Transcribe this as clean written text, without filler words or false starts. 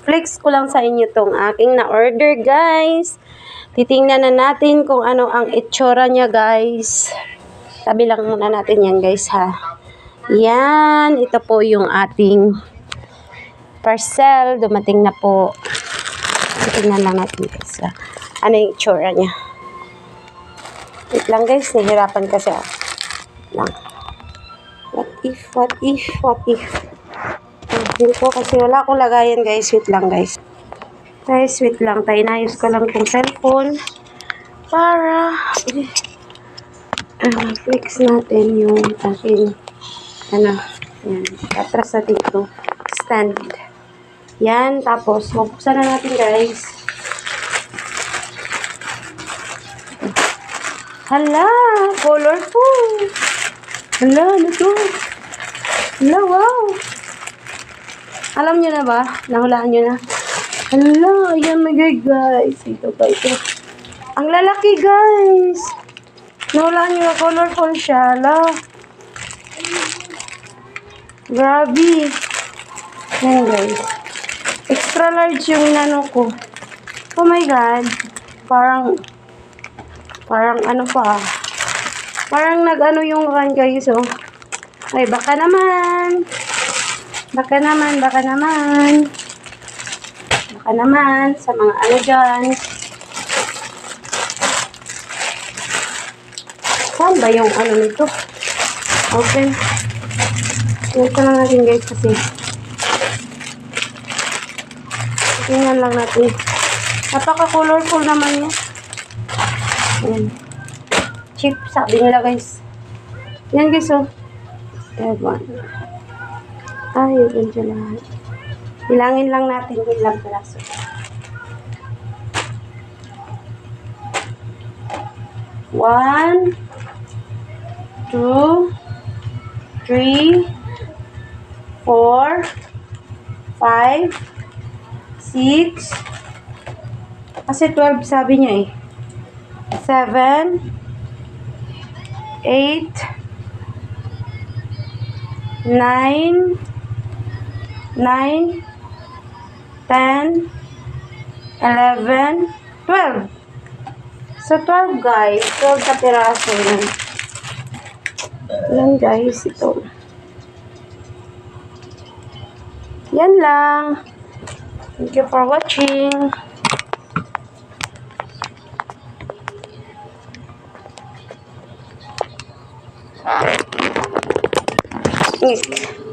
i-flex ko lang sa inyo tong aking na-order, guys. Titingnan na natin kung ano ang itsura niya, guys. Tabi lang muna natin yan, guys, ha. Yan, ito po yung ating parcel. Dumating na po. Titingnan lang natin, guys, ha. Ano yung itsura niya. Wait lang, guys. Nahihirapan kasi, ha. Lang. What if? Hindi ko kasi wala akong lagayan, guys. Wait lang, guys. Guys, wait lang. Tayo inayos ko lang itong cellphone para flex natin yung aking yan. Atras natin ito. Stand. Yan. Tapos, buksan na natin, guys. Hala! Colorful! Hala! Ano to? Hala! Wow! Alam nyo na ba? Nahulaan nyo na? Hala, ayan my guys. Ito ba ito? Ang lalaki, guys. Nahulaan nyo na, colorful siya. Hala. Grabe. Ayan, guys. Extra large yung inano ko. Oh my God. Parang ano pa. Parang nag-ano yung kan, guys, oh. Ay, baka naman. Baka naman sa mga ano dyan. Saan ba yung ano nito? Open. Ito lang natin, guys, kasi tingnan lang natin. Napaka-colorful naman yan. Ayan. Cheap, sabi nila, guys. Yan, guys, oh. Ewan. Ay, yun siya lahat. Bilangin lang natin yung ilang piraso. One, 2, 3, 4, 5, 6. Kasi 12 sabi niya eh. 7, 8, 9, 10, 11, 12. So, 12, guys. 12 na piraso yan. Yan, guys. Ito. Yan lang. Thank you for watching. Nick.